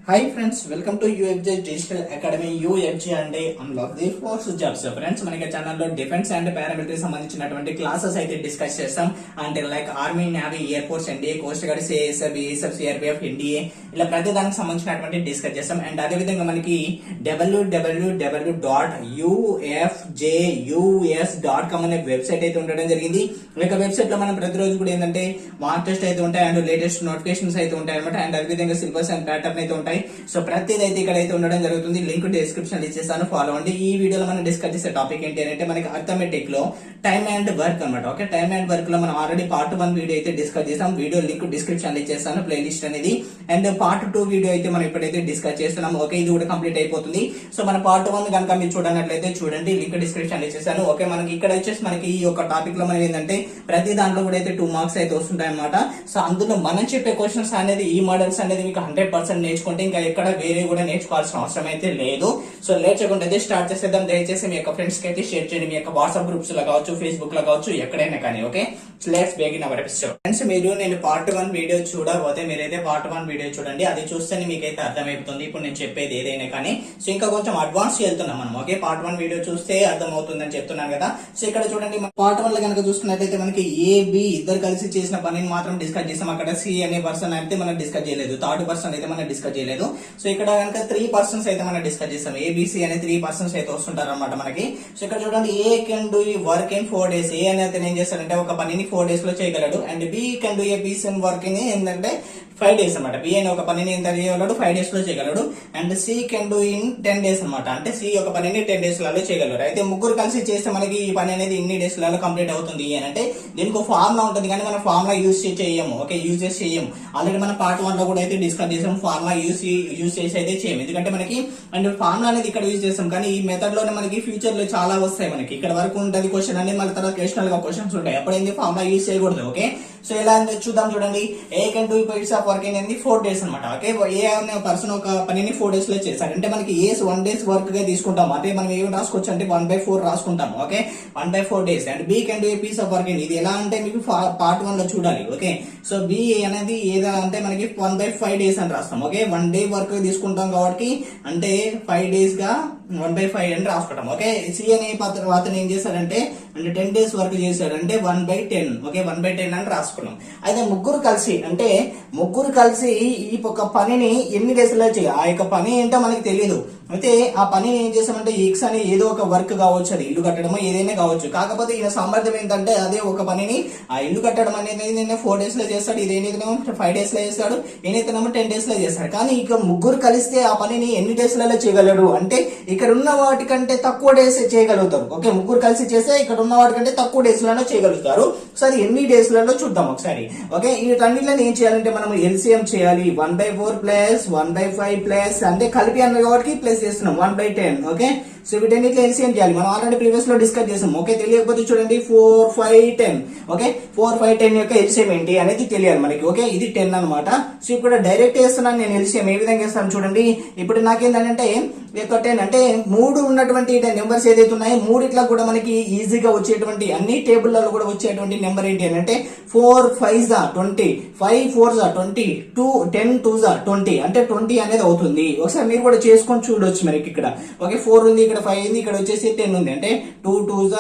Hi friends, welcome to UFJ Digital Academy. UFJ అంటే unlock the force jobs. Friends మనకి ఛానల్లో defence and paramilitary సంబంధించినటువంటి classes అయితే discuss చేస్తాం. అంటే like army, navy, air force, NDA, coast guard, CISF, BSF, CRPF, NDA ఇలా ప్రతి దానికి సంబంధించినటువంటి డిస్కస్ చేస్తాం. అండ్ అదే విధంగా మనకి www.ufjus.com అనే వెబ్సైట్ అయితే ఉండడం జరిగింది. ఈ వెబ్సైట్ లో మనం ప్రతిరోజు కూడా ఏంటంటే మాక్ టెస్ట్ అయితే ఉంటాయి అండ్ లేటెస్ట్ నోటిఫికేషన్స్ అయితే ఉంటాయి అనమాట. అండ్ అదే విధంగా సిలబస్ అండ్ ప్యాటర్న్ అయితే ఉంటాయి. సో ప్రతిదైతే ఇక్కడ అయితే ఉండడం జరుగుతుంది. లింక్ డిస్క్రిప్షన్ ఇచ్చేస్తాను, ఫాలో అవ్వండి. ఈ వీడియోలో మనం డిస్కస్ చేసే టాపిక్ ఏంటి అంటే మనకి అర్థమెటిక్ లో టైమ్ అండ్ వర్క్ అనమాట. ఓకే, టైమ్ అండ్ వర్క్ లో మనం ఆల్రెడీ పార్ట్ 1 వీడియో అయితే డిస్కస్ చేసాం. వీడియో లింక్ డిస్క్రిప్షన్ ఇచ్చేస్తాను, ప్లేలిస్ట్ అనేది. అండ్ పార్ట్ 2 వీడియో అయితే మనం ఇప్పుడైతే డిస్కస్ చేస్తున్నాం. ఓకే, ఇది కూడా కంప్లీట్ అయిపోతుంది. సో మన పార్ట్ 1 కనుక మీరు చూడనట్లయితే చూడండి, లింక్ డిస్క్రిప్షన్ ఇచ్చేసాను. ఓకే, మనకి ఇక్కడ వచ్చేసి మనకి ఈ యొక్క టాపిక్ లో మనం ఏంటంటే ప్రతి దాంట్లో కూడా అయితే 2 మార్క్స్ అయితే వస్తుంటాయి అనమాట. సో అందులో మనం చెప్పే క్వశ్చన్స్ అనేది ఈ మోడల్స్ అనేది మీకు 100% నేర్చుకుంటే ఇంకా ఎక్కడ వేరే కూడా నేర్చుకోవాల్సిన అవసరం అయితే లేదు. సో లేట్ చేయకుండా అయితే స్టార్ట్ చేసేద్దాం. దయచేసి మీ యొక్క ఫ్రెండ్స్ కి అయితే షేర్ చేయండి, మీ యొక్క వాట్సాప్ గ్రూప్స్ లో కావచ్చు, ఫేస్బుక్ లో కావచ్చు, ఎక్కడైనా కానీ. Okay, let's begin our episode. Friends, మీరు నేను పార్ట్ 1 వీడియో చూడకపోతే మీరైతే పార్ట్ 1 వీడియో చూడండి, అది చూస్తేనే మీకైతే అర్థమైపోతుంది ఇప్పుడు నేను చెప్పేది ఏదైనా కానీ. సో ఇంకా కొంచెం అడ్వాన్స్ వెళ్తున్నాం మనం. ఓకే, పార్ట్ 1 వీడియో చూస్తే అర్థం అవుతుందని చెప్తున్నాను కదా. సో ఇక్కడ చూడండి, పార్ట్ 1 లో కనుక చూసుకున్నట్లయితే మనకి ఏబి ఇద్దరు కలిసి చేసిన పనిని మాత్రం డిస్కస్ చేసాం. అక్కడ సి అనే పర్సన్ అయితే మనం డిస్కస్ చేయలేదు, థర్డ్ పర్సన్ అయితే మనం డిస్కస్ చేయలేదు. సో ఇక్కడ కనుక 3 పర్సన్స్ అయితే మనం డిస్కస్ చేస్తాం. ఏబిసి అనే 3 పర్సన్స్ అయితే వస్తుంటారు అనమాట మనకి. సో ఇక్కడ చూడండి, A can do work in 4 days. A అనేది ఏం చేస్తాడంటే ఒక పనిని 4 days లో చేయగలడు. And B can do a piece in work ని ఏంటంటే 5 days అనమాట. బి అనే ఒక పనిని ఎంత చేయగలడు, 5 days లో చేయగలడు. And C can do in 10 days అనమాట. అంటే సి ఒక పనిని 10 days లలో చేయగలరు. అయితే ముగ్గురు కలిసి చేస్తే మనకి ఈ పని అనేది ఇన్ని డేస్ లలో కంప్లీట్ అవుతుంది అని అంటే దీనికి ఒక ఫార్ములా ఉంటుంది, కానీ మనం ఫార్ములా యూజ్ చేయము. ఓకే, యూజ్ చేసి చేయము. ఆల్రెడీ మన పార్ట్ 1 లో కూడా అయితే డిస్కస్ చేసాం. ఫార్ములా యూజ్ చేసి అయితే చేయము, ఎందుకంటే మనకి అండ్ ఫార్ములా అనేది ఇక్కడ యూజ్ చేస్తాం. కానీ ఈ మెథడ్ లోనే మనకి ఫ్యూచర్ లో చాలా వస్తాయి. మనకి ఇక్కడ వరకు ఉంటుంది క్వశ్చన్ అనేది, మళ్ళీ తర్వాత క్వశ్చనల్ గా క్వశ్చన్స్ ఉంటాయి. అప్పుడు ఏంటి ఫార్ములా యూజ్ చేయకూడదు. ఓకే, సో ఎలా చూద్దాం చూడండి. A can do piece of work అనేది 4 days అనమాట. ఓకే, ఏ అనే పర్సన్ ఒక పనిని 4 days లో చేశాడు అంటే మనకి ఏ 1 days వర్క్ గా తీసుకుంటాం. అంటే మనం ఏమి రాసుకోవచ్చు అంటే 1/4 రాసుకుంటాం. Okay, 1/4 days. And B can do a piece of work. ఇది ఎలా అంటే మీకు పార్ట్ 1 లో చూడాలి. ఓకే, సో బి అనేది ఏదా అంటే మనకి 1/5 days అని రాస్తాం. ఓకే, 1 day వర్క్ తీసుకుంటాం కాబట్టి అంటే 5 days గా 1/5 అని రాసుకుంటాం. ఓకే, సి అనే అతను ఏం చేశాడంటే అంటే 10 days వర్క్ చేశాడంటే 1/10. ఓకే, 1/10 అని రాసుకున్నాం. అయితే ముగ్గురు కలిసి ఈ ఒక పనిని ఎన్ని డేస్ లో చేయాలి, ఆ యొక్క పని ఏంటో మనకి తెలియదు. అయితే ఆ పని ఏం చేసామంటే ఎక్స్ అని ఏదో ఒక వర్క్ కావచ్చు, అది ఇల్లు కట్టడమో ఏదైనా కావచ్చు. కాకపోతే ఈయన సామర్థ్యం ఏంటంటే అదే ఒక పనిని ఆ ఇల్లు కట్టడం అనేది నేను 4 days లో చేస్తాడు, ఇది ఏదైతేనేమో 5 days లో చేస్తాడు, ఏదైతేనేమో 10 days లో చేస్తాడు. కానీ ఇక ముగ్గురు కలిస్తే ఆ పనిని ఎన్ని డేస్ లలో చేయగలడు అంటే ఇక్కడ ఉన్న వాటికంటే తక్కువ డేస్ చేయగలుగుతారు. ఓకే, ముగ్గురు కలిసి చేస్తే ఇక్కడ ఉన్న వాటికంటే తక్కువ డేస్ లలో చేయగలుగుతారు. సో అది ఎన్ని డేస్ లలో చూద్దాం ఒకసారి. ఓకే, ఈ రెండింటిలో ఏం చేయాలంటే మనం ఎల్సిఎం చేయాలి. 1/4 ప్లస్ 1/5 ప్లస్ అంటే కలిపి అన్న కాబట్టి ప్లస్ చేస్తున్నాం 1/10. ఓకే, సో వీటన్నిటిలో ఎల్సిఎం చేయాలి. మనం ఆల్రెడీ ప్రీవియస్ లో డిస్కస్ చేసాం. ఓకే, తెలియకపోతే చూడండి 4, 5, 10. ఓకే, 4, 5, 10 యొక్క ఎల్సిఎం ఏంటి అనేది తెలియాలి మనకి. ఓకే, ఇది 10 అనమాట. సో ఇప్పుడు డైరెక్ట్ చేస్తున్నాను నేను ఎల్సిఎం. ఏ విధంగా చేస్తాను చూడండి. ఇప్పుడు నాకేంటంటే 10 అంటే 3 ఉన్నటువంటి నెంబర్స్ ఏదైతే ఉన్నాయో 3 కూడా మనకి ఈజీగా వచ్చేటువంటి అన్ని టేబుల్లలో కూడా వచ్చేటువంటి నెంబర్ ఏంటి అని అంటే 4 5s 20, 5 4s 20, 10 2s 20 అంటే 20 అనేది అవుతుంది. ఒకసారి మీరు కూడా చేసుకొని చూడొచ్చు మనకి ఇక్కడ. ఓకే, 4 ఉంది, ఇక్కడ 5 ఉంది, ఇక్కడ వచ్చేసి 10 ఉంది అంటే 2 2s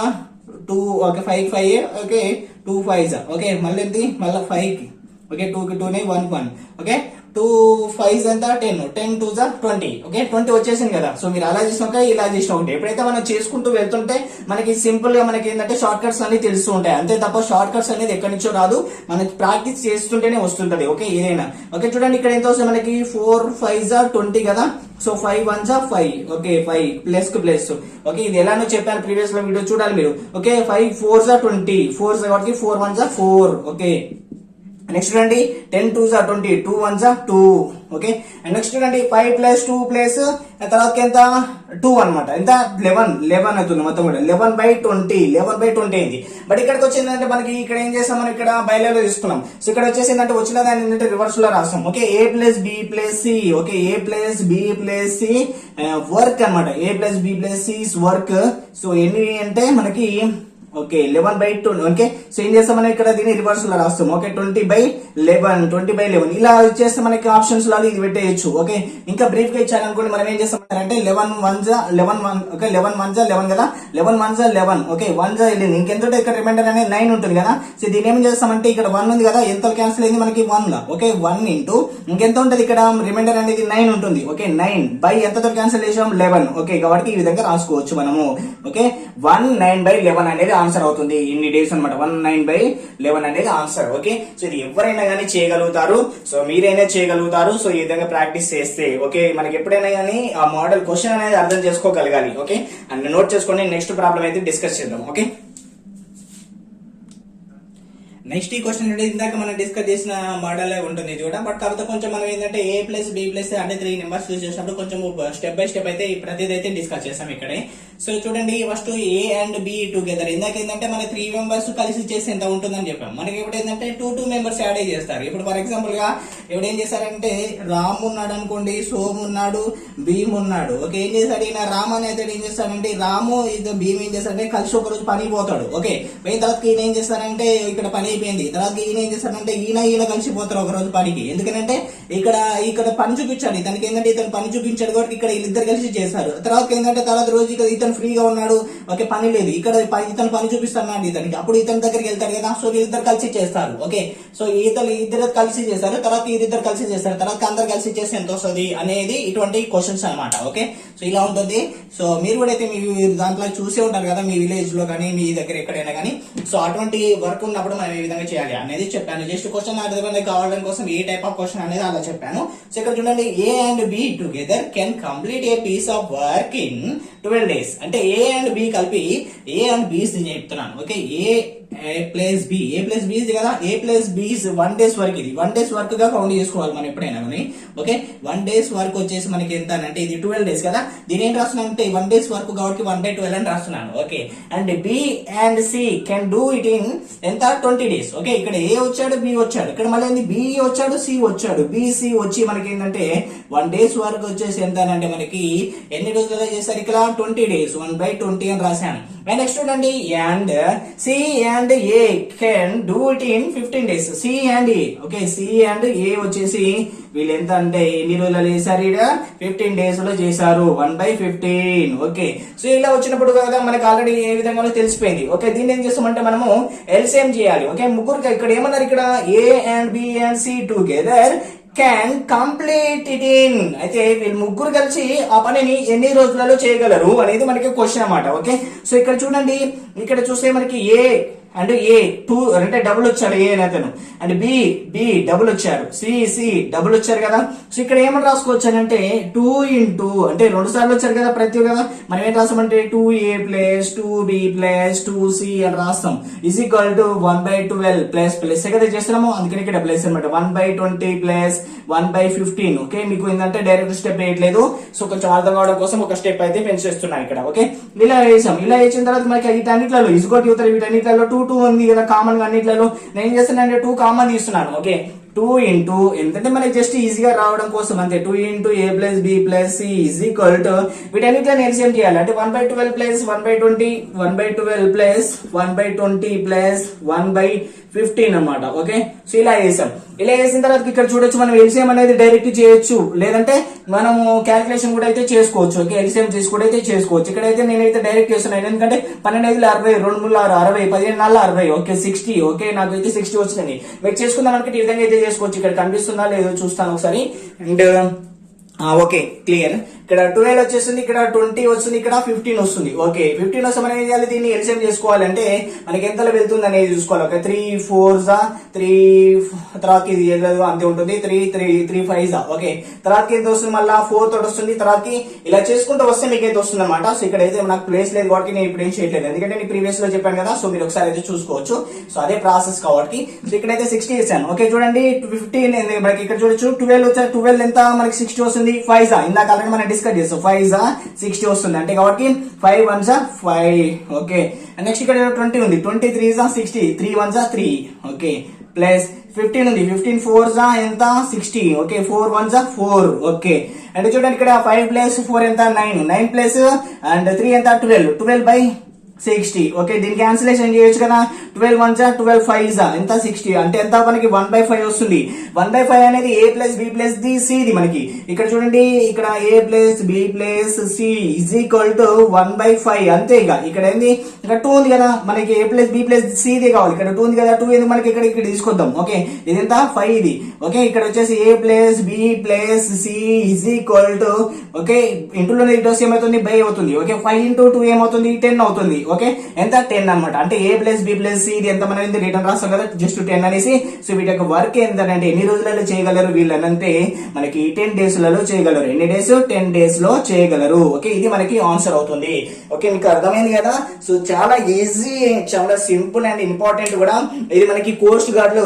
2. Okay, 5 5. Okay, 2 5s. Okay, మళ్ళీ ఏంటి మళ్ళీ 5 కి. ఓకే, 2 కి 2 నే 1 1. ఓకే, 2 5s ఎంత 10, 10 2s 20. ఓకే, 20 వచ్చేసింది కదా. సో మీరు అలా చేసినాక ఇలా చేసిన ఒకటి. ఎప్పుడైతే మనం చేసుకుంటూ వెళ్తుంటే మనకి సింపుల్ గా మనకి ఏంటంటే షార్ట్ కట్స్ అన్ని తెలుస్తూ ఉంటాయి. అంతే తప్ప షార్ట్ కట్స్ అనేది ఎక్కడి నుంచో రాదు, మనకి ప్రాక్టీస్ చేస్తుంటేనే వస్తుంటది. ఓకే, ఏదైనా. ఓకే, చూడండి ఇక్కడ ఎంత వస్తుంది మనకి 4 5s 20 కదా. So 5 1s 5. ఓకే, 5 ప్లస్ కు ప్లస్. ఓకే, ఇది ఎలానో చెప్పాను ప్రీవియస్ లో, వీడియో చూడాలి మీరు. ఓకే, 5 4s 20, 4s కాబట్టి 4 1s 4. ఓకే, నెక్స్ట్ చూడండి 10 2s 20, 2 1s 2. Okay, and next చూడండి 5 ప్లస్ 2 ప్లస్ తర్వాత ఎంత 2 అనమాట. ఎంత 11 అవుతుంది మొత్తం కూడా. 11/20 11/20 అయింది. బట్ ఇక్కడికి వచ్చిందంటే మనకి ఇక్కడ ఏం చేస్తాం, మనం ఇక్కడ బయలులో తీసుకున్నాం. సో ఇక్కడ వచ్చేసిందంటే వచ్చిన దాన్ని ఏంటంటే రివర్స్ లో రాస్తాం. Okay, A plus B plus C. Okay, A plus B plus C work అనమాట. A plus B plus C work. So ఎన్ని అంటే మనకి ఓకే 11/2 ఓకే. సో ఏం చేస్తాం మనం ఇక్కడ దీన్ని రివర్స్ లో రాస్తాం ఓకే. 20/11 ఇలా చేస్తే మనకి ఆప్షన్స్ లో ఇది పెట్టేయచ్చు ఓకే. ఇంకా బ్రీఫ్ గా ఇచ్చాను అనుకోండి, మనం ఏం చేస్తామంటే 11 1 ఓకే 11 1 11 కదా, 11 1 11 ఓకే. 1 వెళ్ళింది, ఇంకెంత ఇక్కడ రిమైండర్ అనేది 9 ఉంటుంది కదా. సో దీన్ని ఏం చేస్తామంటే ఇక్కడ 1 ఉంది కదా, ఎంత క్యాన్సిల్ అయింది మనకి 1 లా ఓకే. 1 ఇంటూ ఇంకెంత ఉంటుంది ఇక్కడ రిమైండర్ అనేది 9 ఉంటుంది ఓకే. 9 బై ఎంతతో క్యాన్సిల్ చేసాం 11 ఓకే. కాబట్టి ఈ విధంగా రాసుకోవచ్చు మనము ఓకే. 19/11 అనేది ఆన్సర్ అవుతుంది. ఇన్ని డేస్ అనమాట 19/11 అనేది ఆన్సర్ ఓకే. సో ఇది ఎవరైనా కానీ చేయగలుగుతారు, సో మీరైనా చేయగలుగుతారు. సో ఈ విధంగా ప్రాక్టీస్ చేస్తే ఓకే, మనకి ఎప్పుడైనా కానీ ఆ మోడల్ క్వశ్చన్ అనేది అర్థం చేసుకోగలగాలి ఓకే. అండ్ నోట్ చేసుకోండి, నెక్స్ట్ ప్రాబ్లం అయితే డిస్కస్ చేద్దాం ఓకే. నెక్స్ట్ ఈ క్వశ్చన్ అంటే ఇందాక మనం డిస్కస్ చేసిన మోడల్ ఉంటుంది చూడ, బట్ కాకపోతే కొంచెం మనం ఏంటంటే A ప్లస్ B ప్లస్ అంటే 3 నెంబర్స్ యూజ్ చేసినప్పుడు కొంచెం స్టెప్ బై స్టెప్ అయితే ప్రతిదైతే డిస్కస్ చేస్తాం ఇక్కడే. సో చూడండి, first A and B together. ఇందాక ఏంటంటే మన 3 మెంబర్స్ కలిసి చేసి ఎంత ఉంటుందని చెప్పాం. మనకి ఇప్పుడు ఏంటంటే 2 మెంబర్స్ యాడ్ చేస్తారు. ఇప్పుడు ఫర్ ఎగ్జాంపుల్ గా ఇప్పుడు ఏం చేశారంటే రామ్ ఉన్నాడు అనుకోండి, సోమ్ ఉన్నాడు, భీమ్ ఉన్నాడు ఓకే. ఏం చేశాడు ఈయన రామ్ అనేది ఏం చేస్తాడంటే రాము ఇది భీమ్ ఏం చేస్తాడంటే కలిసి ఒక రోజు పని పోతాడు ఓకే. పోయిన తర్వాత ఈయన ఏం చేస్తారంటే ఇక్కడ పని అయిపోయింది, తర్వాత ఈయన ఏం చేస్తాడంటే ఈయన కలిసిపోతారు ఒక రోజు పనికి. ఎందుకంటే ఇక్కడ పని చూపించాడు ఇతనికి, ఏంటంటే ఇతను పని చూపించాడు కాబట్టి ఇక్కడ వీళ్ళిద్దరు కలిసి చేస్తారు. తర్వాత ఏంటంటే తర్వాత రోజు ఇతను ఫ్రీగా ఉన్నాడు ఓకే, పని లేదు, ఇక్కడ ఇతను పని చూపిస్తున్నాడు ఇతనికి, అప్పుడు ఇతని దగ్గరికి వెళ్తాడు కదా. సో వీళ్ళిద్దరు కలిసి చేస్తారు ఓకే. సో ఇద్దరు కలిసి చేస్తారు, తర్వాత వీరిద్దరు కలిసి చేస్తారు, తర్వాత అందరు కలిసి చేస్తే ఎంత వస్తుంది అనేది ఇటువంటి క్వశ్చన్స్ అనమాట ఓకే. సో ఇలా ఉంటుంది. సో మీరు కూడా అయితే మీ దాంట్లో చూసే ఉంటారు కదా, మీ విలేజ్ లో కానీ మీ దగ్గర ఎక్కడైనా కానీ. సో అటువంటి వర్క్ ఉన్నప్పుడు మనం ఏ విధంగా చేయాలి అనేది చెప్పాను. జస్ట్ క్వశ్చన్ అర్థం కావడం కోసం ఏ టైప్ ఆఫ్ క్వశ్చన్ అనేది అలా చెప్పాను. సో ఇక్కడ చూడండి, A and B together can complete a piece of work in 12 days. అంటే A అండ్ B కలిపి A అండ్ B చెప్తున్నాను ఓకే. A ప్లస్ B ఇది కదా, A plus B 1 days work. ఇది 1 days వర్క్ గా కౌంట్ చేసుకోవాలి మనం ఎప్పుడైనా కానీ ఓకే. 1 days వర్క్ వచ్చేసి మనకి ఎంత అంటే ఇది 12 days కదా. దీని ఏం రాస్తున్నాను అంటే 1 days వర్క్ కాబట్టి 1/12 అని రాస్తున్నాను okay. And B and C can do it in ఎంత 20 days ఓకే. ఇక్కడ A వచ్చాడు, B వచ్చాడు, ఇక్కడ మళ్ళీ B వచ్చాడు, C వచ్చాడు, B C వచ్చి మనకి ఏంటంటే 1 days వర్క్ వచ్చేసి ఎంత అంటే మనకి ఎన్ని రోజులుగా చేస్తారు ఇక్కడ 20 days 1/20 అని రాశాను. అండ్ నెక్స్ట్ చూడండి, and C and A can do it in 15 days. C and A okay. C and A వచ్చేసి వీళ్ళు ఎంత అంటే ఎన్ని రోజులు చేశారు ఇక్కడ 15 days లో చేశారు 1/15 ఓకే. సో ఇలా వచ్చినప్పుడు కదా మనకి ఆల్రెడీ ఏ విధంగా తెలిసిపోయింది ఓకే. దీన్ని ఏం చేస్తామంటే మనము ఎల్సిఎం చేయాలి ఓకే. ముగ్గురు ఇక్కడ ఏమన్నారు ఇక్కడ A and B and C together can complete it in. అయితే వీళ్ళు ముగ్గురు కలిసి ఆ పనిని ఎన్ని రోజులలో చేయగలరు అనేది మనకి క్వశ్చన్ అన్నమాట ఓకే. సో ఇక్కడ చూడండి, ఇక్కడ చూస్తే మనకి A అండ్ A 2 అంటే డబుల్ వచ్చాడు A అతను, అండ్ B డబుల్ వచ్చారు, C డబుల్ వచ్చారు కదా. సో ఇక్కడ ఏమని రాసుకోవచ్చు అంటే 2 ఇంటూ అంటే 2 సార్లు వచ్చారు కదా ప్రతి కదా, మనం ఏం రాస్తామంటే 2A plus 2B plus 2C అని రాస్తాం ఈజ్ ఈక్వల్ టు 1/12 ప్లస్ కదా చేస్తున్నాము, అందుకని ఇక్కడ ప్లస్ అనమాట 1/20 ప్లస్ 1/15 ఓకే. మీకు ఏంటంటే డైరెక్ట్ స్టెప్ వేయట్లేదు, సో కొంచెం అర్థం కావడం కోసం ఒక స్టెప్ అయితే పెంచేస్తున్నాను ఇక్కడ ఓకే. ఇలా వేసాం, ఇలా వేసిన తర్వాత మనకి వీటన్నిట్లలో ఇసుగొట్టి యువతలు వీటన్నిట్లలో 2 ఉంది కదా కామన్ గా అన్నిట్లలో. నేను ఏం చేస్తానంటే 2 కామన్ తీస్తున్నాను ఓకే. 2 ఇంటూ ఎందుకంటే మనకి జస్ట్ ఈజీగా రావడం కోసం అంతే. 2 into A plus B plus C is equal to వీటన్నిటిలో ఎల్సిఎం చేయాలి అంటే 1/12 ప్లస్ 1/20 1/12 ప్లస్ 1/20 ప్లస్ 1/15 అన్నమాట ఓకే. సో ఇలా వేసాం. ఇలా వేసిన తర్వాత ఇక్కడ చూడొచ్చు, మనం ఎల్సిఎం అనేది డైరెక్ట్ చేయొచ్చు, లేదంటే మనము క్యాలిక్యులేషన్ కూడా అయితే చేసుకోవచ్చు ఓకే. ఎల్సిఎం చేసి కూడా అయితే చేసుకోవచ్చు. ఇక్కడైతే నేనైతే డైరెక్ట్ చేస్తున్నాను, ఎందుకంటే 12 60 2 3 60 15 60 ఓకే 60 ఓకే. నాకు అయితే 60 వచ్చింది. మీరు చేసుకుందాం అనుకుంటే ఈ విధంగా అయితే చేసుకోవచ్చు. ఇక్కడ కనిపిస్తుందా లేదో చూస్తాను ఒకసారి. And okay clear. ఇక్కడ 12 వచ్చేస్తుంది, ఇక్కడ 20 వస్తుంది, ఇక్కడ 15 వస్తుంది ఓకే. 15 వస్తే మనం ఏం చేయాలి, దీన్ని ఎల్సిఎం చేసుకోవాలంటే మనకి ఎంతలో వెళ్తుంది అనేది చూసుకోవాలి ఓకే. 3 4 3 తర్వాత ఇది అంతే ఉంటుంది, 3 5 ఓకే. తర్వాత ఎంత వస్తుంది, మళ్ళీ 4 తోటి వస్తుంది, తర్వాత ఇలా చేసుకుంటూ వస్తే మీకు అయితే వస్తుంది అనమాట. సో ఇక్కడ అయితే నాకు ప్లేస్ లేదు కాబట్టి నేను ఇప్పుడు ఏం చేయట్లేదు, ఎందుకంటే నేను ప్రీవియస్ లో చెప్పాను కదా. సో మీరు ఒకసారి అయితే చూసుకోవచ్చు. సో అదే ప్రాసెస్ కాబట్టి సో ఇక్కడైతే 60 ఇస్తాను ఓకే. చూడండి 15 మనకి ఇక్కడ చూడొచ్చు 12 వచ్చారు, 12 ఎంత మనకి 60 వస్తుంది, 5 ఇందాక ఆల్రెడీ మనం డిస్కస్ చేస్తాం 5 60 వస్తుంది అంటే కాబట్టి 5 1 5 ఓకే. నెక్స్ట్ ఇక్కడ 20 ఉంది, 23 60 3 1 3 ఓకే ప్లస్ 15 ఉంది, 15 4 ఎంత 60 ఓకే. 4 1 4 ఓకే. అంటే చూడండి ఇక్కడ 5 ప్లస్ 4 ఎంత 9 ప్లస్ అండ్ 3 ఎంత 12 12 60. ఓకే, దీని క్యాన్సిలేషన్ చేయొచ్చు కదా. 12 1 12 5 ఎంత 60 అంటే ఎంత మనకి 1/5 వస్తుంది. 1/5 అనేది a plus b plus c ఇది మనకి. ఇక్కడ చూడండి, ఇక్కడ a plus b plus c is equal to 1/5 అంతే. ఇక్కడ ఏంది, ఇక్కడ 2 ఉంది కదా మనకి, a plus b plus c ఇది కావాలి. ఇక్కడ 2 ఉంది కదా, 2 ఎందుకు మనకి ఇక్కడ తీసుకొద్దాం. ఓకే, ఇది ఎంత 5 ఇది. ఓకే, ఇక్కడ వచ్చేసి a plus b plus c is equal to okay ఇంటూలో ఇటోస్ ఏమవుతుంది బై అవుతుంది. ఓకే, 5 into 2 ఏమవుతుంది 10 అవుతుంది. ఓకే, ఎంత 10 అనమాట. అంటే a plus b plus c ఇది ఎంత మనది రిటర్న్ రాస్తాం కదా, జస్ట్ 10 అనేసి. సో వీటి యొక్క వర్క్ ఏంటంటే ఎన్ని రోజులలో చేయగలరు వీళ్ళనంటే మనకి 10 days లలో చేయగలరు. ఎన్ని డేస్, 10 days లో చేయగలరు. ఓకే, ఇది మనకి ఆన్సర్ అవుతుంది. ఓకే, మీకు అర్థమైంది కదా. సో చాలా ఈజీ, చాలా సింపుల్ అండ్ ఇంపార్టెంట్ కూడా. ఇది మనకి కోస్ట్ గార్డ్ లో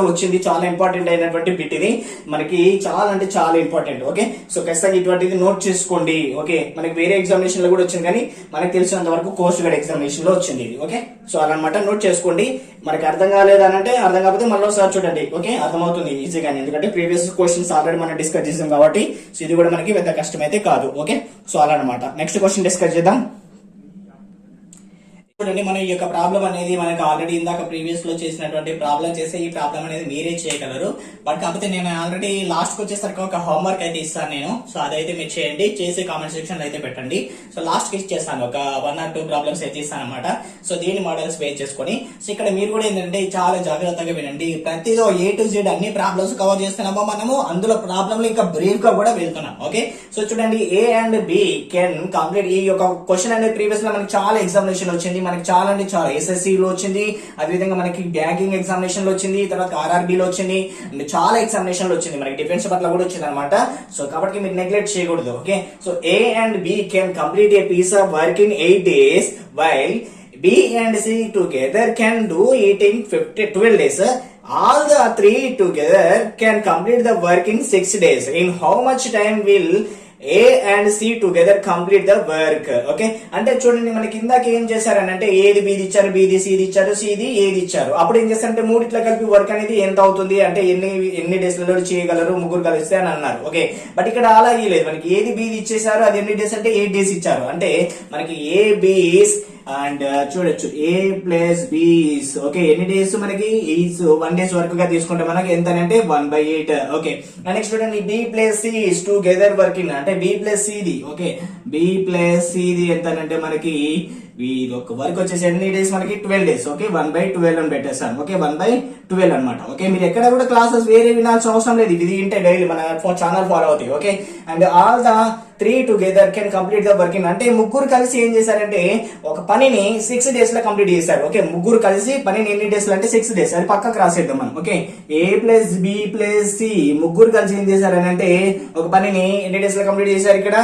వచ్చింది, చాలా ఇంపార్టెంట్ అయినటువంటి బిట్ ఇది మనకి, చాలా అంటే చాలా ఇంపార్టెంట్. ఓకే, సో ఖచ్చితంగా ఇటువంటిది నోట్ చేసుకోండి. ఓకే, మనకి వేరే ఎగ్జామినేషన్ లో కూడా వచ్చింది, కానీ మనకి తెలిసినంత వరకు కోస్ట్ గార్డ్ ఎగ్జామినేషన్ లో వచ్చింది ఇది. ఓకే, సో అలా నోట్ చేసుకోండి. మనకి అర్థం కాలేదు అని అంటే, అర్థం కాకపోతే మళ్ళీ ఒకసారి చూడండి. ఓకే, అర్థమవుతుంది ఈజీగానే, ఎందుకంటే ప్రీవియస్ క్వశ్చన్స్ ఆల్రెడీ మనం డిస్కస్ చేసాం కాబట్టి. సో ఇది కూడా మనకి పెద్ద కష్టం అయితే కాదు. ఓకే, సో అలా అనమాట. నెక్స్ట్ క్వశ్చన్ డిస్కస్ చేద్దాం. చూడండి, మన ఈ యొక్క ప్రాబ్లం అనేది మనకి ఆల్రెడీ ఇందాక ప్రీవియస్ లో చేసినటువంటి ప్రాబ్లం చేస్తే ఈ ప్రాబ్లం అనేది మీరే చేయగలరు. బట్ కాకపోతే నేను ఆల్రెడీ లాస్ట్ కి వచ్చేసరికి ఒక హోంవర్క్ అయితే ఇస్తాను నేను. సో అదైతే మీరు చేయండి, చేసి కామెంట్ సెక్షన్ లో అయితే పెట్టండి. సో లాస్ట్ కి ఇచ్చేస్తాను, ఒక 1 or 2 ప్రాబ్లమ్స్ అయితే ఇస్తాను అనమాట. సో దీని మోడల్స్ బేస్ చేసుకొని. సో ఇక్కడ మీరు కూడా ఏంటంటే చాలా జాగ్రత్తగా వినండి. ప్రతిదో A to Z అన్ని ప్రాబ్లమ్స్ కవర్ చేస్తున్నామో మనము, అందులో ప్రాబ్లమ్ ఇంకా బ్రీఫ్ గా కూడా వెళ్తున్నాం. ఓకే, సో చూడండి, A and B can complete. ఈ యొక్క క్వశ్చన్ అనేది ప్రీవియస్ లో మనకి చాలా ఎగ్జామినేషన్ వచ్చింది, మనకి చాలా అంటే చాలా SSC లో వచ్చింది, అదేవిధంగా మనకి బ్యాంకింగ్ ఎగ్జామినేషన్ లో వచ్చింది, తర్వాత RRB లో వచ్చింది, అండ్ చాలా ఎగ్జామినేషన్ లో వచ్చింది, మనకి డిఫెన్స్ పట్ల కూడా వచ్చింది అనమాట. సో కాబట్టి మీరు నెగ్లెక్ట్ చేయకూడదు. Okay, so A and B can complete a piece of work in 8 days while B and C together can do it in 12 days. All the three together can complete the work in 6 days. In how much time will A and C together complete the work? Okay, అంటే చూడండి, మనకి ఇందాక ఏం చేశారనంటే ఏది బీది ఇచ్చారు, బీది సిది ఇచ్చారు, సిది ఏది ఇచ్చారు. అప్పుడు ఏం చేస్తారంటే మూడిట్లా కలిపి వర్క్ అనేది ఎంత అవుతుంది అంటే ఎన్ని డేస్ లలో చేయగలరు ముగ్గురు కలిస్తే అని అన్నారు. ఓకే, బట్ ఇక్కడ అలా లేదు, మనకి ఏది బీది ఇచ్చేసారు, అది ఎన్ని డేస్ అంటే 8 days ఇచ్చారు. అంటే మనకి ఏ బీస్ అండ్ చూడొచ్చు A ప్లస్ B. ఓకే, ఎన్ని డేస్ మనకి 1 days వర్క్ గా తీసుకుంటే మనకి ఎంత అంటే 1/8. ఓకే, నెక్స్ట్ చూడండి, B plus C is together working అంటే B plus C the. Okay, B plus C the ఎంత అంటే మనకి ఇది ఒక వర్క్ వచ్చేసి ఎన్ని డేస్ మనకి 12 days. ఓకే, 1/12 అని పెట్టేస్తాను. ఓకే, 1/12 అనమాట. ఓకే, మీరు ఎక్కడ కూడా క్లాసెస్ వేరే వినాల్సిన అవసరం లేదు, ఇది ఇంటే డైలీ మన ఛానల్ ఫాలో అవుతాయి. Okay, and all the 3 together can complete the working అంటే ముగ్గురు కలిసి ఏం చేశారంటే ఒక పనిని 6 days లో కంప్లీట్ చేశారు. ఓకే, ముగ్గురు కలిసి పనిని ఎన్ని డేస్ లో అంటే 6 days, అది పక్కకు రాసేద్దాం మనం. Okay, A plus B plus C ముగ్గురు కలిసి ఏం చేశారని అంటే ఒక పనిని ఎన్ని డేస్ లో కంప్లీట్ చేశారు ఇక్కడ.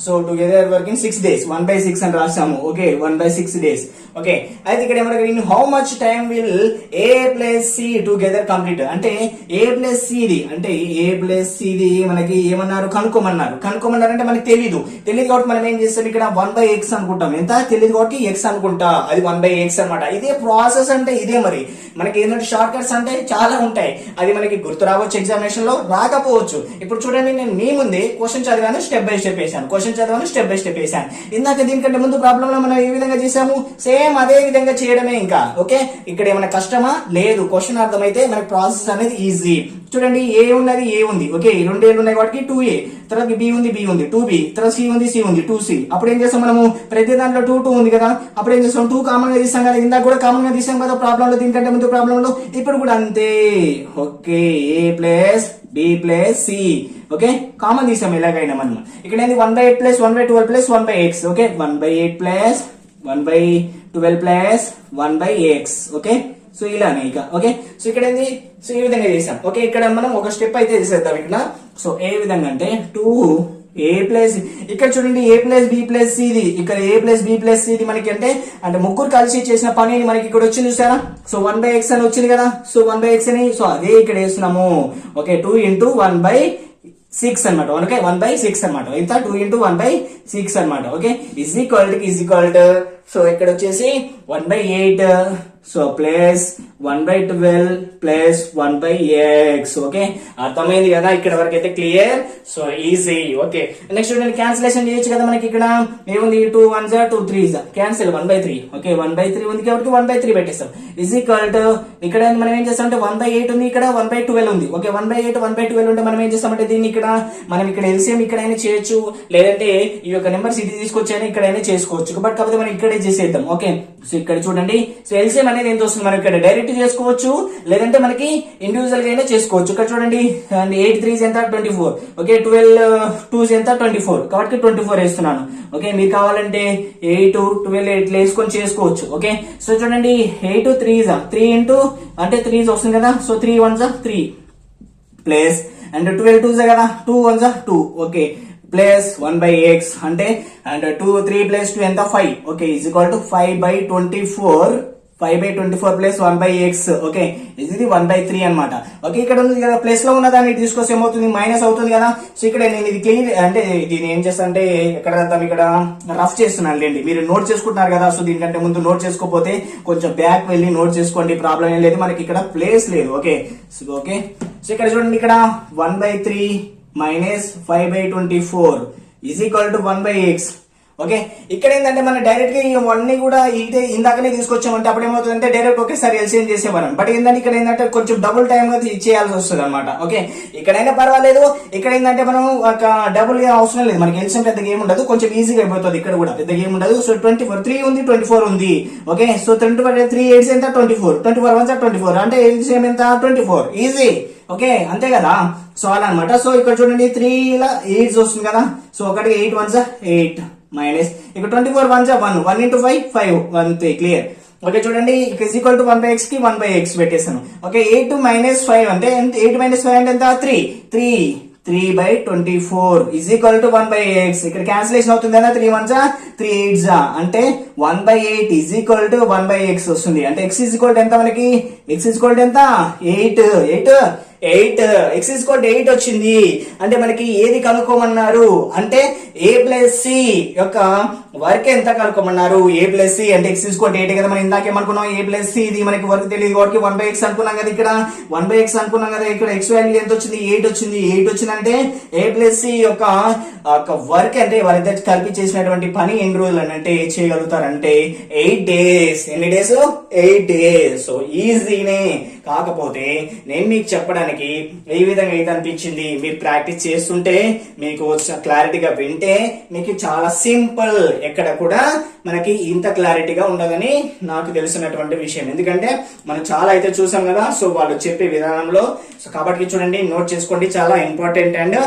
సో టుగెదర్ వర్కింగ్ 6 days, 1/6 అని రాసాము. Okay, 1/6 days. ఓకే, అయితే ఇక్కడ ఏమన్నా in how much time will A plus C together complete అంటే A ప్లస్ C ది అంటే A ప్లస్ C ది మనకి ఏమన్నారు కనుక్కోమన్నారు అంటే మనకి తెలియదు కాబట్టి మనం ఏం చేస్తాం ఇక్కడ 1/x అనుకుంటాం. ఎంత తెలియదు కాబట్టి x అనుకుంటా, అది 1/x అనమాట. ఇదే ప్రాసెస్ అంటే ఇదే. మరి మనకి ఏంటంటే షార్ట్ కట్స్ అంటే చాలా ఉంటాయి, అది మనకి గుర్తు రావచ్చు, ఎగ్జామినేషన్ లో రాకపోవచ్చు. ఇప్పుడు చూడండి, నేను మీ ముందే క్వశ్చన్ చదివాను, స్టెప్ బై స్టెప్ వేసాను. ఇందాక దీనికంటే ముందు ప్రాబ్లం లో మనం ఏ విధంగా చేసాము, సేమ్ అదే విధంగా చేయడమే. ఇంకా ఓకే, ఇక్కడ ఏమైనా కష్టమా లేదు, క్వశ్చన్ అర్థమైతే మనకి ప్రాసెస్ అనేది ఈజీ. చూడండి, A ఉన్నది, A ఉంది. ఓకే, 2 Aలు ఉన్నాయి కాబట్టి 2A, తర్వాత B ఉంది 2B, తర్వాత C ఉంది 2C. అప్పుడు ఏం చేస్తాం మనము, ప్రతి దాంట్లో 2 ఉంది కదా, అప్పుడు ఏం చేస్తాం 2 కామన్ గా తీసాం కదా, ఇందాక కూడా కామన్ గా తీసాం కదా ప్రాబ్లం లో, దీనికంటే ముందు ప్రాబ్లం లో. ఇప్పుడు కూడా అంతే. Okay, A plus B plus C. Okay, common తీసాం ఎలాగైనా మనం. ఇక్కడ ఏంది 1/8 plus 1/12 plus 1/x. Okay, 1/8 plus 1/12 plus 1/x. Okay, so ఇలానే ఇక. ఓకే, సో ఇక్కడ ఏంది, సో ఈ విధంగా చేసాం. ఓకే, ఇక్కడ మనం ఒక స్టెప్ అయితే చేసేద్దాం ఇక్కడ. సో ఏ విధంగా అంటే 2A ప్లస్, ఇక్కడ చూడండి A plus B plus C the, ఇక్కడ A plus B plus C the మనకి అంటే ముగ్గురు కలిసి చేసిన పని మనకి ఇక్కడ వచ్చింది చూసారా. సో 1/x అని వచ్చింది కదా, సో 1/x అని, సో అదే ఇక్కడ వేస్తున్నాము. ఓకే, 2 into 1/6 అనమాట. ఓకే, 1/6 అనమాట. ఇంత 2 into 1/6 అనమాట. Okay, is equal to so ఇక్కడ వచ్చేసి 1/8. So plus 1/12 plus 1/x. Okay, అర్థమైంది కదా ఇక్కడ వరకు అయితే clear. So easy. Okay, next చూడండి క్యాన్సిలేషన్ చేయొచ్చు కదా మనకి. ఇక్కడ ఏముంది 2 1s 2 3s క్యాన్సిల్ 1/3. ఓకే 1/3 ఉంది కాబట్టి 1/3 పెట్టేస్తాం. ఈజ్ ఈక్వల్ టు ఇక్కడ మనం ఏం చేస్తాం అంటే 1/8 ఉంది, ఇక్కడ 1/12 ఉంది. ఓకే 1/8 1/12 ఉంటే మనం ఏం చేస్తామంటే దీన్ని ఇక్కడ మనం ఇక్కడ ఎల్సిఎం ఇక్కడైనా చేయొచ్చు, లేదంటే ఈ యొక్క నెంబర్స్ ఇది తీసుకొచ్చైనా ఇక్కడైనా చేసుకోవచ్చు. బట్ కాకపోతే మనం ఇక్కడే చేసేద్దాం. ఓకే, సో ఇక్కడ చూడండి. సో ఎల్సిఎం అనేది ఎంత వస్తుంది మనం ఇక్కడ డైరెక్ట్ చేసుకోవచ్చు, లేదంటే మనకి ఇండివిజువల్ గా అయినా చేసుకోవచ్చు. ఇక్కడ చూడండి 8 3s ఎంత 24. ఓకే 12 2s ఎంత 24 కాబట్టి 24 వేస్తున్నాను. ఓకే మీరు కావాలంటే 8 12 8 వేసుకొని చేసుకోవచ్చు. ఓకే సో చూడండి 8 3s 3 ఇంటూ అంటే 3s వస్తుంది కదా. So 3 1s 3 plus and 12 2s కదా 2 1s 2. ఓకే ప్లస్ 1/x అంటే అండ్ 2 3 ప్లస్ 2 ఎంత 5. Okay is equal to 5/24 5/24 plus 1/x. Okay ఇది 1/3 అనమాట. ఓకే ఇక్కడ ఉంది కదా ప్లస్ లో ఉన్న దాన్ని తీసుకొస్తే ఏమవుతుంది మైనస్ అవుతుంది కదా. సో ఇక్కడ నేను ఇది క్లియర్ అంటే దీన్ని ఏం చేస్తా అంటే ఇక్కడ రఫ్ చేస్తున్నాను లేండి, మీరు నోట్ చేసుకుంటున్నారు కదా. సో దీనికంటే ముందు నోట్ చేసుకోకపోతే కొంచెం బ్యాక్ వెళ్ళి నోట్ చేసుకోండి, ప్రాబ్లం ఏం లేదు. మనకి ఇక్కడ ప్లేస్ లేదు. ఓకే ఓకే సో ఇక్కడ చూడండి ఇక్కడ 1/3 minus 5/24 is equal to 1/x. Okay ఇక్కడ ఏంటంటే మనం డైరెక్ట్ గా ఇవన్నీ కూడా ఇదే ఇందాకనే తీసుకొచ్చామంటే అప్పుడు ఏమవుతుందంటే డైరెక్ట్ ఒకేసారి ఎల్సిఎం చేసేవారం. బట్ ఏంటంటే ఇక్కడ ఏంటంటే కొంచెం డబుల్ టైం గా చేయాల్సి వస్తుంది అనమాట. ఓకే ఇక్కడైనా పర్వాలేదు, ఇక్కడ ఏంటంటే మనం ఒక డబుల్ గా అవసరం లేదు, మనకి ఎల్సిఎం పెద్ద గేమ్ ఉండదు, కొంచెం ఈజీగా అయిపోతుంది. ఇక్కడ కూడా పెద్ద గేమ్ ఉండదు. సో 24 3 ఉంది 24 ఉంది. ఓకే సో 3 8 ఎంత 24 24 1s 24 అంటే ఎల్సిఎం ఎంత 24 ఈజీ. ఓకే అంతే కదా. సో అలా అనమాట. సో ఇక్కడ చూడండి 3 ఇలా 8 వస్తుంది కదా. సో ఒకటి 8 1s 8 మైనస్ ఇక్కడ 24 1s 1 1 into 5 5 అంతే క్లియర్. ఓకే చూడండి ఈజ్ ఈక్వల్ టు 1/x కి 1/x పెట్టేస్తాను. ఓకే 8 మైనస్ 5 అంటే 8 మైనస్ 5 అంటే ఎంత 3 3/24 ఈజ్ ఈక్వల్ టు 1/x. ఇక్కడ క్యాన్సిలేషన్ అవుతుంది కదా 3 1s 3 8s అంటే 1/8 ఈజ్ ఈక్వల్ టు 1/x వస్తుంది. అంటే x ఈజ్ ఈక్వల్ టు ఎంత మనకి x ఈజ్ ఈక్వల్ టు ఎంత 8 x ఈజ్ ఈక్వల్ టు 8 వచ్చింది. అంటే మనకి ఏది కనుక్కోమన్నారు అంటే a ప్లస్ c యొక్క వర్క్ ఎంత కనుక్కోమన్నారు. a ప్లస్ c అంటే x ఈజ్ ఈక్వల్ టు 8 కదా. మనం ఇందాకేమనుకున్నాం a ప్లస్ c ఇది మనకి వర్క్ తెలియదు కాబట్టి 1/x అనుకున్నాం కదా. ఇక్కడ 1/x అనుకున్నాం కదా. ఇక్కడ x వాల్యూ ఎంత వచ్చింది 8 వచ్చింది. 8 వచ్చిందంటే a ప్లస్ c యొక్క వర్క్ అంటే వాళ్ళిద్దరు కలిపి చేసినటువంటి పని ఎన్ని రోజులు అంటే చేయగలుగుతారంటే 8 days. ఎన్ని డేస్ 8 days. సో ఈజీనే. కాకపోతే నేను మీకు చెప్పడానికి ఏ విధంగా అయితే అనిపించింది, మీరు ప్రాక్టీస్ చేస్తుంటే మీకు క్లారిటీగా వింటే మీకు చాలా సింపుల్, ఎక్కడ కూడా మనకి ఇంత క్లారిటీగా ఉండదని నాకు తెలిసినటువంటి విషయం. ఎందుకంటే మనం చాలా అయితే చూసాం కదా. సో వాళ్ళు చెప్పే విధానంలో సో కాబట్టి చూడండి నోట్ చేసుకోండి, చాలా ఇంపార్టెంట్ అండ్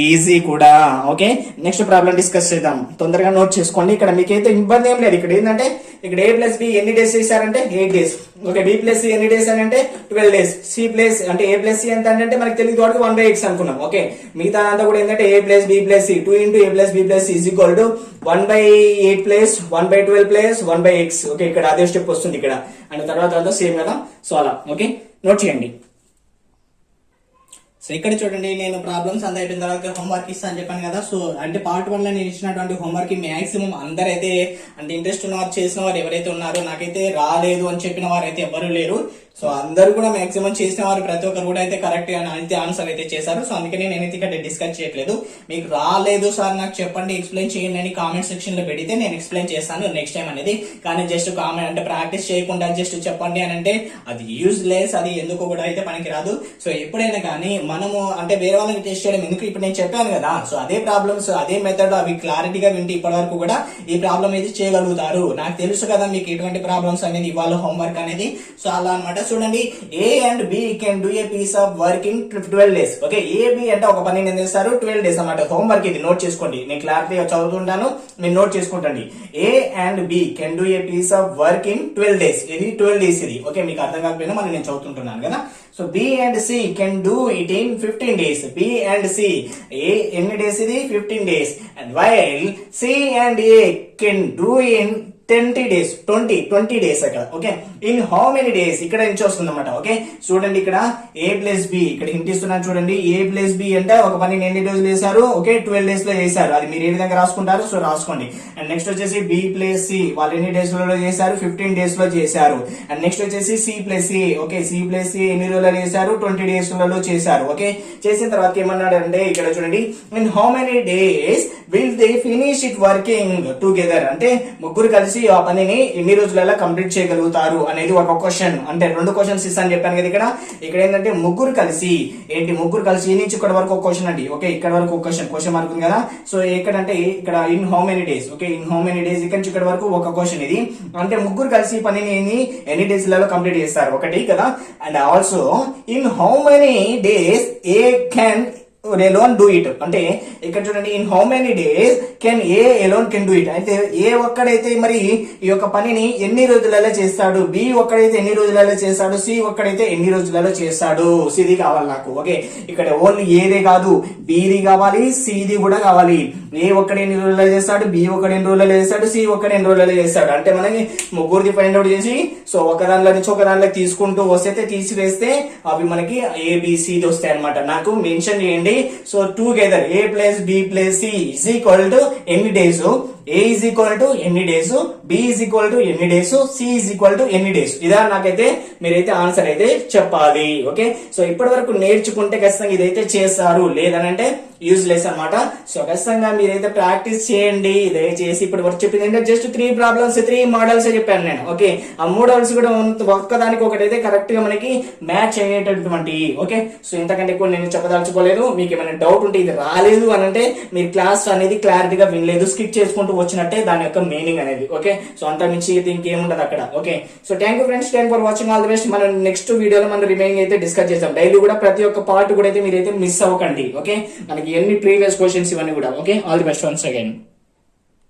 ఈజీ కూడా. ఓకే నెక్స్ట్ ప్రాబ్లం డిస్కస్ చేద్దాం, తొందరగా నోట్ చేసుకోండి. ఇక్కడ మీకైతే ఇబ్బంది ఏం లేదు. ఇక్కడ ఏంటంటే ఇక్కడ a ప్లస్ బి ఎన్ని డేస్ చేశారంటే 8 days. Okay b plus C ఎన్ని డేస్ అని అంటే 12 days. సి ప్లస్ అంటే a ప్లస్ సి ఎంత అంటే మనకి తెలియదు కాబట్టి 1/x అనుకున్నాం. ఓకే మిగతా అంతా కూడా ఏంటంటే a plus B plus C 2 into a plus B plus C is equal to 1/8 plus 1/12 plus 1/x. Okay ఇక్కడ అదే స్టెప్ వస్తుంది ఇక్కడ అండ్ తర్వాత అంతా సేమ్ కదా. సో అలా ఓకే నోట్ చేయండి. సో ఇక్కడ చూడండి నేను ప్రాబ్లమ్స్ అంతా అయిపోయిన తర్వాత హోంవర్క్ ఇస్తా అని చెప్పాను కదా. సో అంటే పార్ట్ 1 లో నేను ఇచ్చినటువంటి హోంవర్క్ కి మాక్సిమం అందరైతే అంటే ఇంట్రెస్ట్ ఉన్న వారు చేసిన వారు ఎవరైతే ఉన్నారో, నాకైతే రాలేదు అని చెప్పిన వారు అయితే ఎవరు లేరు. సో అందరూ కూడా మాక్సిమం చేసిన వారు ప్రతి ఒక్కరు కూడా అయితే కరెక్ట్ అయితే ఆన్సర్ అయితే చేశారు. సో అందుకని నేనైతే ఇక్కడ డిస్కస్ చేయట్లేదు. మీకు రాలేదు సార్ నాకు చెప్పండి ఎక్స్ప్లెయిన్ చేయండి అని కామెంట్ సెక్షన్ లో పెడితే నేను ఎక్స్ప్లెయిన్ చేస్తాను నెక్స్ట్ టైం అనేది. కానీ జస్ట్ కామెంట్ అంటే ప్రాక్టీస్ చేయకుండా జస్ట్ చెప్పండి అని అంటే అది యూజ్లెస్, అది ఎందుకు కూడా అయితే పనికి రాదు. సో ఎప్పుడైనా కానీ మనము అంటే వేరే వాళ్ళని టెస్ట్ చేయడం ఎందుకు, ఇప్పుడు నేను చెప్పాను కదా. సో అదే ప్రాబ్లమ్స్ అదే మెథడ్ అవి క్లారిటీగా వింటే ఇప్పటి వరకు కూడా ఈ ప్రాబ్లం అయితే చేయగలుగుతారు. నాకు తెలుసు కదా మీకు ఎటువంటి ప్రాబ్లమ్స్ అనేది ఇవ్వాలి హోంవర్క్ అనేది. సో అలా అనమాట. చూడండి A and B can do a piece of work in 12 days. Okay A B అంటే ఒక పని నేను చేస్తారు 12 days అన్నమాట. హోంవర్క్ ఇది నోట్ చేసుకోండి, నేను క్లారిటీగా చదువుతుంటాను మీరు note చేసుకుంటండి. A and B can do a piece of work in 12 days. ఇది 12 days ఇది. ఓకే మీకు అర్థం కాకపోయినా మరి నేను చదువుతుంటున్నాను కదా. So B and C can do it in 15 days. B and C A ఎన్ని డేస్ ఇది 15 days. And while C and A can do in 20 days అక్కడ. Okay, in how many days ఇక్కడ నుంచి వస్తుంది అనమాట. ఓకే, చూడండి ఇక్కడ A ప్లస్ బి, ఇక్కడ హింట్ ఇస్తున్నాను చూడండి. A ప్లస్ బి అంటే ఒక పని ఎన్ని రోజులు చేశారు? ఓకే, 12 డేస్ లో చేశారు. అది మీరు ఏ విధంగా రాసుకుంటారు, సో రాసుకోండి. అండ్ నెక్స్ట్ వచ్చేసి B ప్లస్ సి, వాళ్ళు ఎన్ని డేస్ లో చేశారు? 15 డేస్ లో చేశారు. అండ్ నెక్స్ట్ వచ్చేసి C plus C, okay, C plus C ఎన్ని రోజుల్లో చేశారు? 20 డేస్ లలో చేశారు. ఓకే, చేసిన తర్వాత ఏమన్నాడు అంటే ఇక్కడ చూడండి, in how many days will they finish it working together, అంటే ముగ్గురు కలిసి ఆ పనిని ఎన్ని రోజులలో కంప్లీట్ చేయగలుగుతారు అనేది ఒక క్వశ్చన్. అంటే 2 క్వశ్చన్స్ ఇస్తాను చెప్పాను కదా. ఇక్కడ ఏంటంటే ముగ్గురు కలిసి ఈ నుంచి ఇక్కడ వరకు ఒక క్వశ్చన్ అండి. ఓకే, ఇక్కడ వరకు ఒక క్వశ్చన్ మార్క్ ఉంది కదా. సో ఎక్కడంటే ఇక్కడ in how many days, okay, in how many days ఇక్కడ నుంచి ఇక్కడ వరకు ఒక క్వశ్చన్ ఇది. అంటే ముగ్గురు కలిసి ఈ పనిని ఎన్ని డేస్ లలో కంప్లీట్ చేస్తారు ఒకటి కదా. And also in how many days A can alone do it, అంటే ఇక్కడ చూడండి, in how many days can A alone can do it. అయితే ఏ ఒక్కడైతే మరి ఈ యొక్క పనిని ఎన్ని రోజులలో చేస్తాడు, బి ఒక్కడైతే ఎన్ని రోజులలో చేస్తాడు, సి ఒక్కడైతే ఎన్ని రోజులలో చేస్తాడు. సిది కావాలి నాకు. ఓకే, ఇక్కడ ఓన్లీ ఏదే కాదు, బిది కావాలి, సిది కూడా కావాలి. ఏ ఒక్కడు ఎన్ని రోజులలో చేస్తాడు, బి ఒక్కడు ఎన్ని రోజులలో చేస్తాడు, సి ఒక్కడు ఎన్ని రోజులలో చేస్తాడు. అంటే మనకి ముగ్గురిది ఫైండ్ అవుట్ చేసి, సో ఒక దానిలో నుంచి ఒక దానిలో తీసుకుంటూ వస్తే తీసివేస్తే అవి మనకి ఏబిసిడి వస్తాయి అనమాట. నాకు మెన్షన్ చేయండి. So together A plus B plus C is equal to ఎన్ని days, A is equal to ఎన్ని days, B is equal to ఎన్ని days, C is equal to ఎన్ని డేస్. ఇదా నాకైతే మీరైతే ఆన్సర్ అయితే చెప్పాలి. ఓకే, సో ఇప్పటి వరకు నేర్చుకుంటే ఖచ్చితంగా ఇదైతే చేస్తారు, లేదనంటే యూజ్లెస్ అనమాట. సో ఖచ్చితంగా మీరైతే ప్రాక్టీస్ చేయండి. దయచేసి ఇప్పటి వరకు చెప్పింది ఏంటంటే జస్ట్ 3 ప్రాబ్లమ్స్ 3 మోడల్స్ చెప్పాను నేను. ఓకే, ఆ మోడల్స్ కూడా ఒక్కదానికి ఒకటైతే కరెక్ట్ గా మనకి మ్యాచ్ అయ్యేటటువంటి. ఓకే, సో ఇంతకంటే ఎక్కువ నేను చెప్పదలుచుకోలేదు. మీకు ఏమైనా డౌట్ ఉంటే ఇది రాలేదు అని అంటే మీరు క్లాస్ అనేది క్లారిటీగా వినలేదు, స్కిప్ చేసుకుంటూ వచ్చినట్టే దాని యొక్క మీనింగ్ అనేది. ఓకే, సో అంత మించి ఇంకేముండదు అక్కడ. Okay, so thank you friends, thank for watching, all the best. మనం నెక్స్ట్ వీడియోలో మనం రిమైనింగ్ అయితే డిస్కస్ చేద్దాం. డైలీ కూడా ప్రతి ఒక్క పార్ట్ కూడా అయితే మీరైతే మిస్ అవ్వకండి. ఓకే, మనకి ఎన్ని ప్రీవియస్ క్వశ్చన్స్ ఇవన్నీ కూడా. Okay, all the best once again.